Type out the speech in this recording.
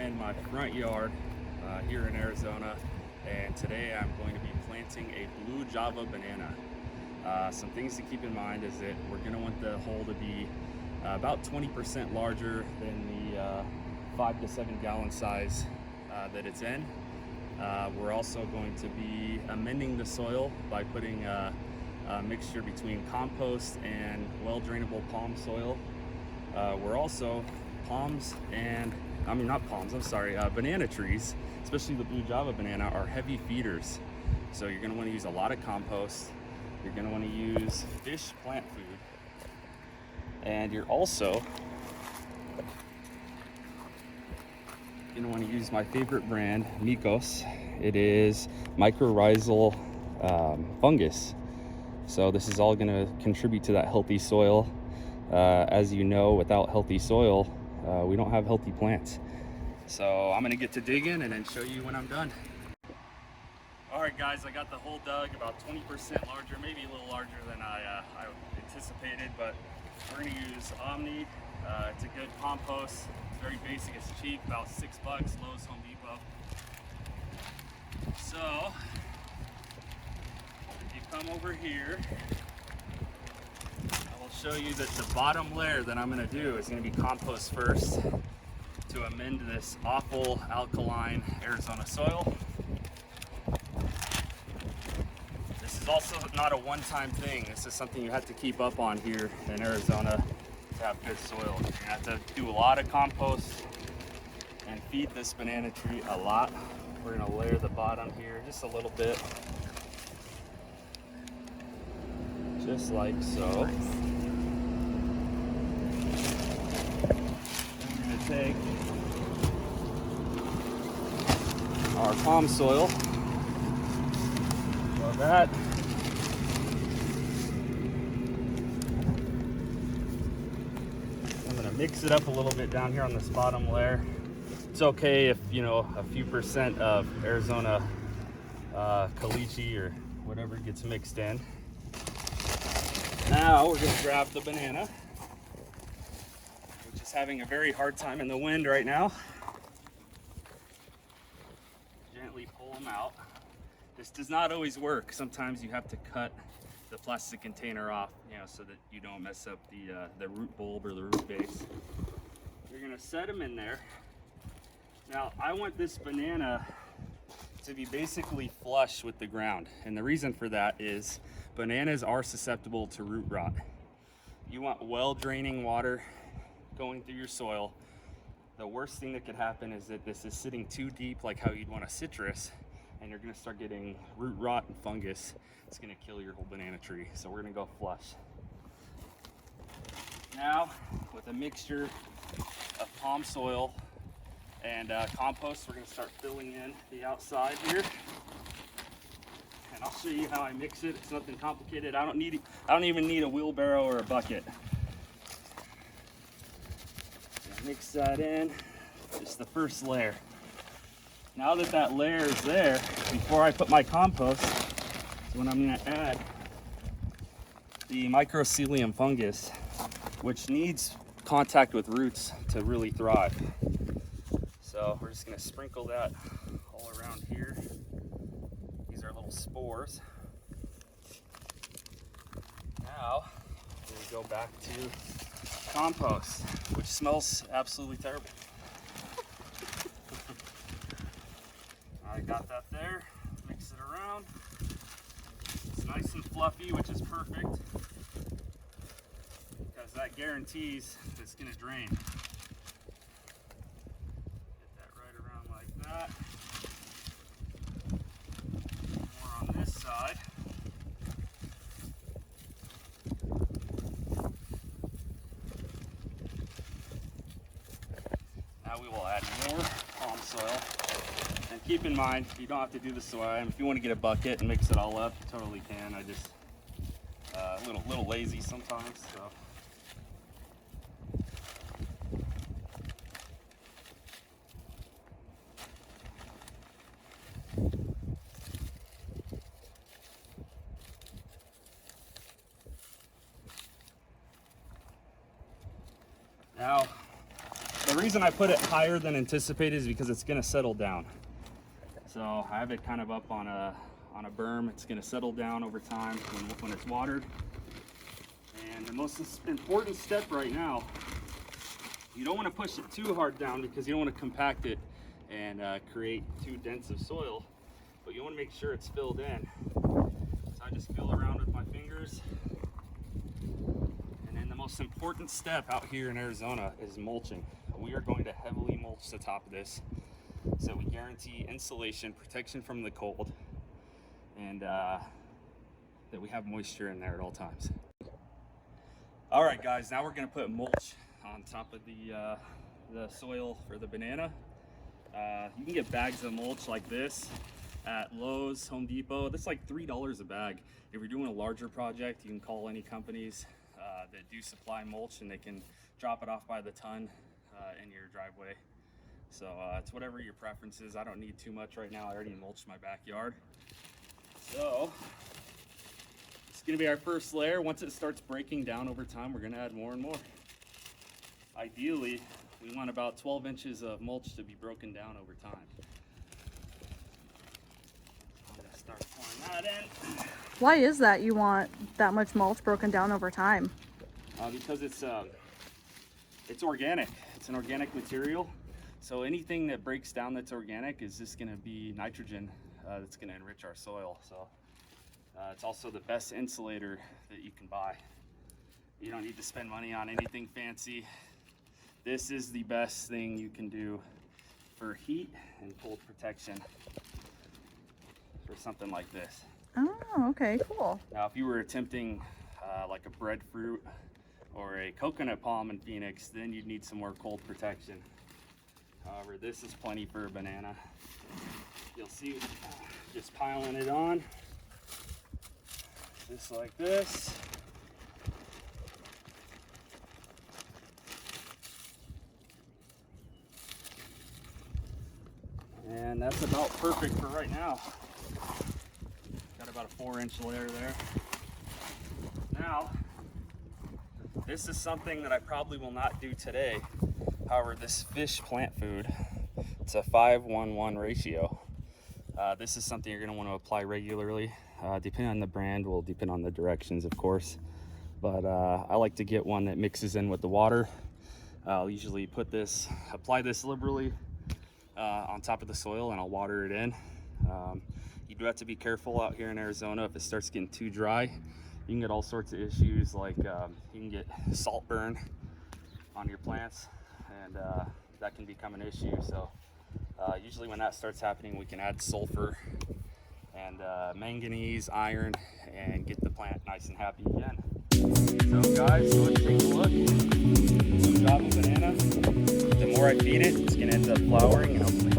in my front yard here in Arizona, and today I'm going to be planting a blue Java banana. Some things to keep in mind is that we're going to want the hole to be about 20% larger than the 5 to 7 gallon size that it's in. We're also going to be amending the soil by putting a mixture between compost and well drainable palm soil. We're also banana trees, especially the blue Java banana, are heavy feeders. So you're going to want to use a lot of compost. You're going to want to use fish plant food. And you're also going to want to use my favorite brand, Mycos. It is mycorrhizal fungus. So this is all going to contribute to that healthy soil. As you know, without healthy soil, we don't have healthy plants. So I'm going to get to digging and then show you when I'm done. Alright guys, I got the hole dug about 20% larger, maybe a little larger than I anticipated, but we're going to use Omni. It's a good compost. It's very basic, it's cheap, about $6, Lowe's, Home Depot. So, if you come over here, I will show you that the bottom layer that I'm going to do is going to be compost first to amend this awful alkaline Arizona soil. This is also not a one-time thing. This is something you have to keep up on here in Arizona to have good soil. You have to do a lot of compost and feed this banana tree a lot. We're going to layer the bottom here just a little bit, just like so. Then we're going to take our palm soil, so that I'm going to mix it up a little bit down here on this bottom layer. It's okay if, you know, a few percent of Arizona caliche or whatever gets mixed in. Now we're going to grab the banana, which is having a very hard time in the wind right now. Gently pull them out. This does not always work. Sometimes you have to cut the plastic container off, you know, so that you don't mess up the root bulb or the root base. You're going to set them in there. Now, I want this banana to be basically flush with the ground. And the reason for that is bananas are susceptible to root rot. You want well draining water going through your soil. The worst thing that could happen is that this is sitting too deep, like how you'd want a citrus, and you're gonna start getting root rot and fungus. It's gonna kill your whole banana tree. So we're gonna go flush. Now, with a mixture of palm soil and compost, we're going to start filling in the outside here, and I'll show you how I mix it. It's nothing complicated. I don't even need a wheelbarrow or a bucket. Mix that in, just the first layer. Now that that layer is there, before I put my compost, is when I'm going to add the mycelium fungus, which needs contact with roots to really thrive. So we're just going to sprinkle that all around here. These are little spores. Now we go back to compost, which smells absolutely terrible. I got that there. Mix it around. It's nice and fluffy, which is perfect because that guarantees it's going to drain. That. More on this side. Now we will add more palm soil. And keep in mind, you don't have to do this the way I am. If you want to get a bucket and mix it all up, you totally can. I just a little lazy sometimes. So. Now, the reason I put it higher than anticipated is because it's gonna settle down. So I have it kind of up on a berm. It's gonna settle down over time when it's watered. And the most important step right now, you don't want to push it too hard down because you don't want to compact it and create too dense of soil, but you want to make sure it's filled in. So I just feel around with my fingers. And then the most important step out here in Arizona is mulching. We are going to heavily mulch the top of this, so we guarantee insulation, protection from the cold, and that we have moisture in there at all times. All right, guys, now we're gonna put mulch on top of the soil for the banana. You can get bags of mulch like this at Lowe's, Home Depot. That's like $3 a bag. If you're doing a larger project, you can call any companies that do supply mulch, and they can drop it off by the ton in your driveway. So it's whatever your preference is. I don't need too much right now. I already mulched my backyard. So it's gonna be our first layer. Once it starts breaking down over time, we're gonna add more and more. Ideally, we want about 12 inches of mulch to be broken down over time. I'm gonna start pouring that in. Why is that you want that much mulch broken down over time? Because it's organic. It's an organic material. So anything that breaks down that's organic is just gonna be nitrogen that's gonna enrich our soil. So it's also the best insulator that you can buy. You don't need to spend money on anything fancy. This is the best thing you can do for heat and cold protection for something like this. Oh, okay, cool. Now, if you were attempting like a breadfruit or a coconut palm in Phoenix, then you'd need some more cold protection. However, this is plenty for a banana. You'll see just piling it on, just like this. And that's about perfect for right now. Got about a 4-inch layer there. Now, this is something that I probably will not do today. However, this fish plant food, it's a 5-1-1 ratio. This is something you're gonna wanna apply regularly. Depending on the brand, will depend on the directions, of course. But I like to get one that mixes in with the water. I'll usually apply this liberally on top of the soil, and I'll water it in. You do have to be careful out here in Arizona. If it starts getting too dry, you can get all sorts of issues, like you can get salt burn on your plants, and that can become an issue. So usually when that starts happening, we can add sulfur and manganese, iron, and get the plant nice and happy again. So guys, let's take a look. One drop of banana. The more I feed it, it's gonna end up flowering and hopefully